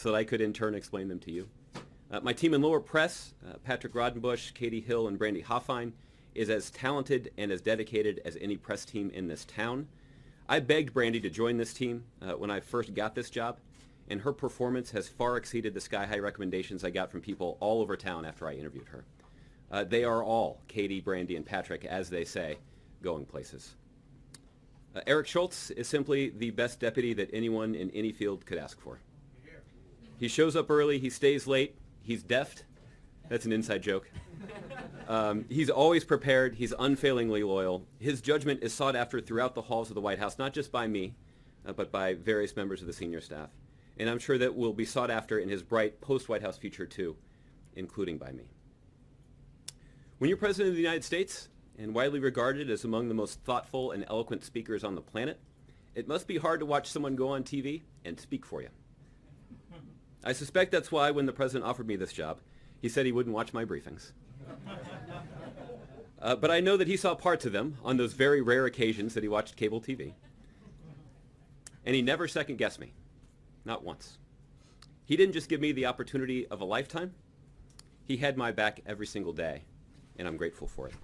so that I could in turn explain them to you. My team in lower press, Patrick Rodenbush, Katie Hill, and Brandy Hoffine, is as talented and as dedicated as any press team in this town. I begged Brandy to join this team when I first got this job, and her performance has far exceeded the sky-high recommendations I got from people all over town after I interviewed her. They are all, Katie, Brandy, and Patrick, as they say, going places. Eric Schultz is simply the best deputy that anyone in any field could ask for. He shows up early, he stays late, he's deft. That's an inside joke. He's always prepared, he's unfailingly loyal. His judgment is sought after throughout the halls of the White House, not just by me, but by various members of the senior staff. And I'm sure that will be sought after in his bright post-White House future too, including by me. When you're President of the United States, and widely regarded as among the most thoughtful and eloquent speakers on the planet, it must be hard to watch someone go on TV and speak for you. I suspect that's why when the President offered me this job, he said he wouldn't watch my briefings. But I know that he saw parts of them on those very rare occasions that he watched cable TV. And he never second-guessed me, not once. He didn't just give me the opportunity of a lifetime, he had my back every single day, and I'm grateful for it.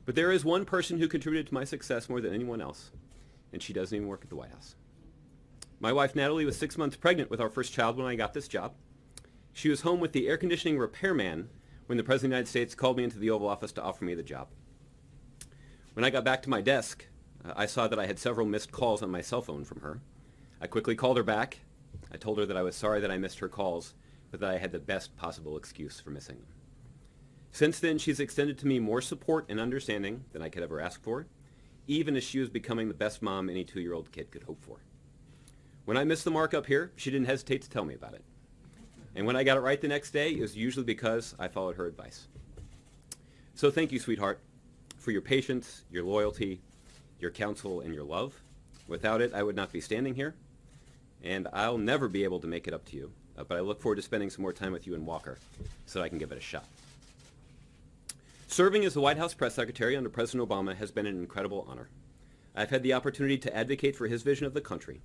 But there is one person who contributed to my success more than anyone else, and she doesn't even work at the White House. My wife, Natalie, was 6 months pregnant with our first child when I got this job. She was home with the air conditioning repairman when the President of the United States called me into the Oval Office to offer me the job. When I got back to my desk, I saw that I had several missed calls on my cell phone from her. I quickly called her back. I told her that I was sorry that I missed her calls, but that I had the best possible excuse for missing them. Since then, she's extended to me more support and understanding than I could ever ask for, even as she was becoming the best mom any 2-year-old kid could hope for. When I missed the mark up here, she didn't hesitate to tell me about it. And when I got it right the next day, it was usually because I followed her advice. So thank you, sweetheart, for your patience, your loyalty, your counsel, and your love. Without it, I would not be standing here, and I'll never be able to make it up to you, but I look forward to spending some more time with you in Walker so that I can give it a shot. Serving as the White House press secretary under President Obama has been an incredible honor. I've had the opportunity to advocate for his vision of the country,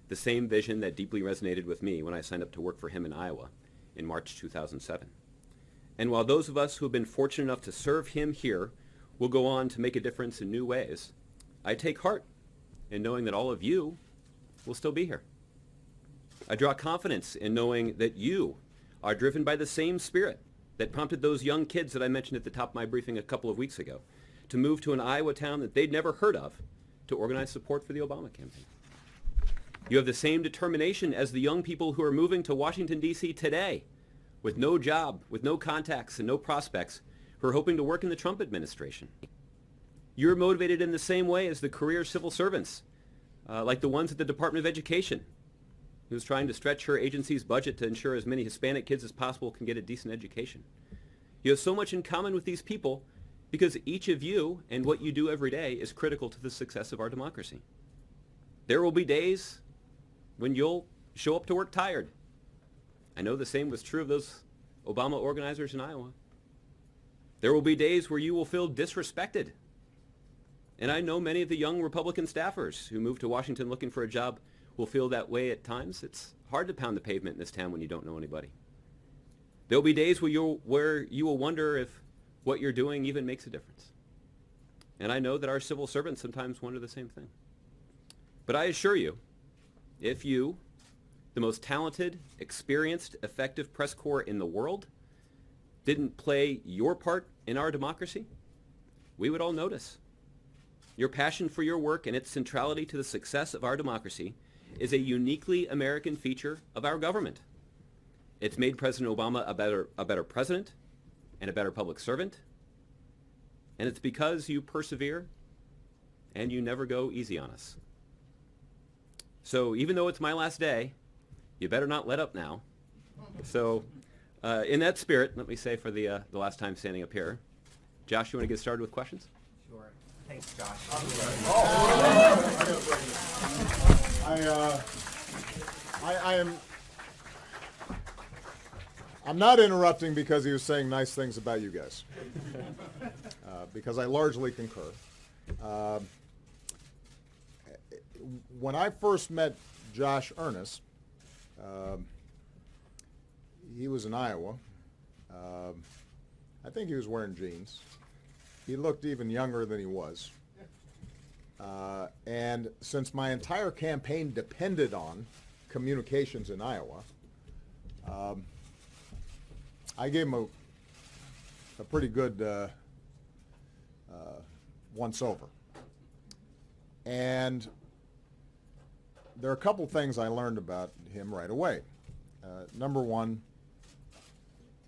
the same vision that deeply resonated with me when I signed up to work for him in Iowa in March 2007. And while those of us who have been fortunate enough to serve him here will go on to make a difference in new ways, I take heart in knowing that all of you will still be here. I draw confidence in knowing that you are driven by the same spirit that prompted those young kids that I mentioned at the top of my briefing a couple of weeks ago to move to an Iowa town that they'd never heard of to organize support for the Obama campaign. You have the same determination as the young people who are moving to Washington, D.C. today with no job, with no contacts, and no prospects, who are hoping to work in the Trump administration. You're motivated in the same way as the career civil servants, like the ones at the Department of Education, who's trying to stretch her agency's budget to ensure as many Hispanic kids as possible can get a decent education. You have so much in common with these people because each of you and what you do every day is critical to the success of our democracy. There will be days when you'll show up to work tired. I know the same was true of those Obama organizers in Iowa. There will be days where you will feel disrespected. And I know many of the young Republican staffers who move to Washington looking for a job will feel that way at times. It's hard to pound the pavement in this town when you don't know anybody. There'll be days where you will wonder if what you're doing even makes a difference. And I know that our civil servants sometimes wonder the same thing. But I assure you, if you, the most talented, experienced, effective press corps in the world, didn't play your part in our democracy, we would all notice. Your passion for your work and its centrality to the success of our democracy is a uniquely American feature of our government. It's made President Obama a better president and a better public servant. And it's because you persevere and you never go easy on us. So even though it's my last day, you better not let up now. So in that spirit, let me say for the last time standing up here, Josh, you want to get started with questions? Sure. Thanks, Josh. I'm not interrupting because he was saying nice things about you guys, because I largely concur. When I first met Josh Earnest, he was in Iowa. I think he was wearing jeans. He looked even younger than he was. And since my entire campaign depended on communications in Iowa, I gave him a pretty good once-over. And there are a couple things I learned about him right away. Number one,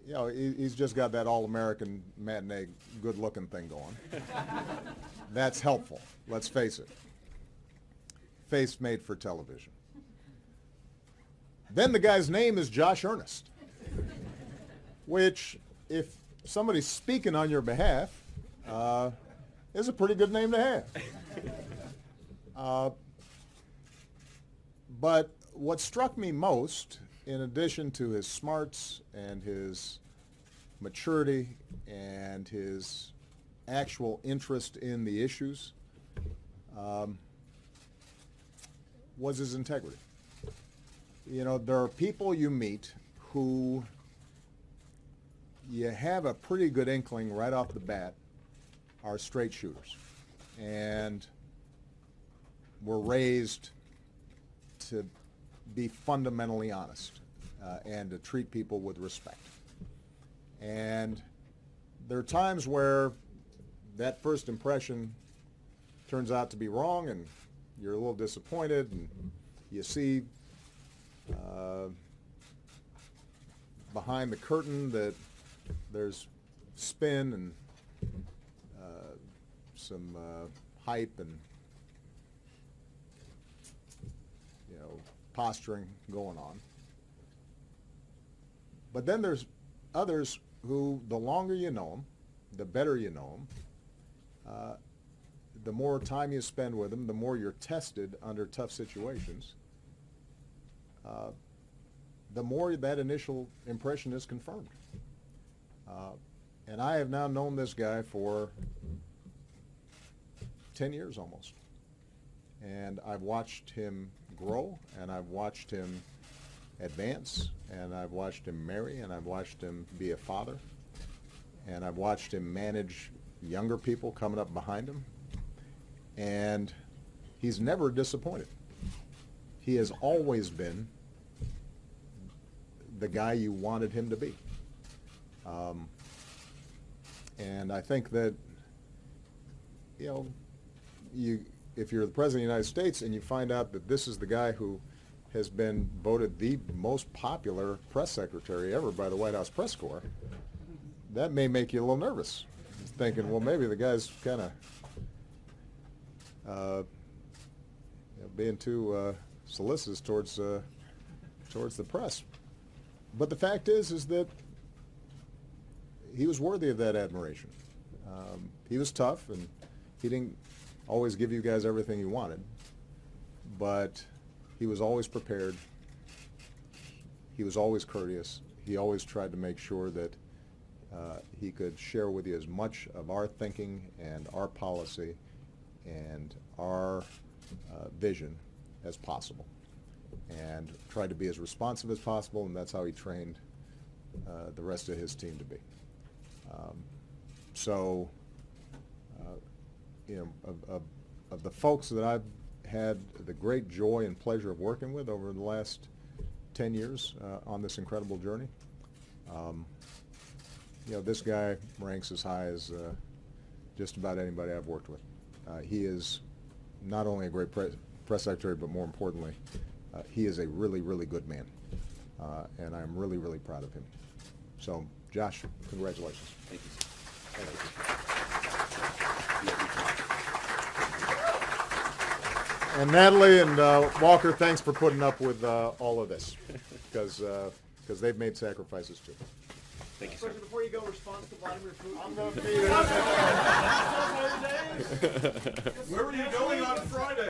you know, he's just got that all-American matinee good-looking thing going. That's helpful, let's face it. Face made for television. Then the guy's name is Josh Earnest, which, if somebody's speaking on your behalf, is a pretty good name to have. But what struck me most, in addition to his smarts and his maturity and his actual interest in the issues, was his integrity. You know, there are people you meet who you have a pretty good inkling right off the bat are straight shooters and were raised to be fundamentally honest and to treat people with respect. And there are times where that first impression turns out to be wrong and you're a little disappointed, and you see behind the curtain that there's spin and some hype and, you know, posturing going on. But then there's others who, the longer you know them, the better you know them, the more time you spend with them, the more you're tested under tough situations, the more that initial impression is confirmed. And I have now known this guy for 10 years almost. And I've watched him grow, and I've watched him advance, and I've watched him marry, and I've watched him be a father, and I've watched him manage younger people coming up behind him. And he's never disappointed. He has always been the guy you wanted him to be. And I think that, you know, if you're the President of the United States and you find out that this is the guy who has been voted the most popular press secretary ever by the White House Press Corps, that may make you a little nervous, thinking, well, maybe the guy's kind of being too solicitous towards the press. But the fact is that he was worthy of that admiration. He was tough, and he didn't always give you guys everything you wanted, but he was always prepared. He was always courteous. He always tried to make sure that he could share with you as much of our thinking and our policy and our vision as possible, and tried to be as responsive as possible, and that's how he trained the rest of his team to be. You know, of the folks that I've had the great joy and pleasure of working with over the last 10 years on this incredible journey, you know, this guy ranks as high as just about anybody I've worked with. He is not only a great press secretary, but more importantly, he is a really, really good man, and I'm really, really proud of him. So, Josh, congratulations. Thank you. Thank you. And Natalie and Walker, thanks for putting up with all of this, because they've made sacrifices too. Thank you, sir. Before you go, response to Vladimir Putin. I'm going to be Where were you going on Friday?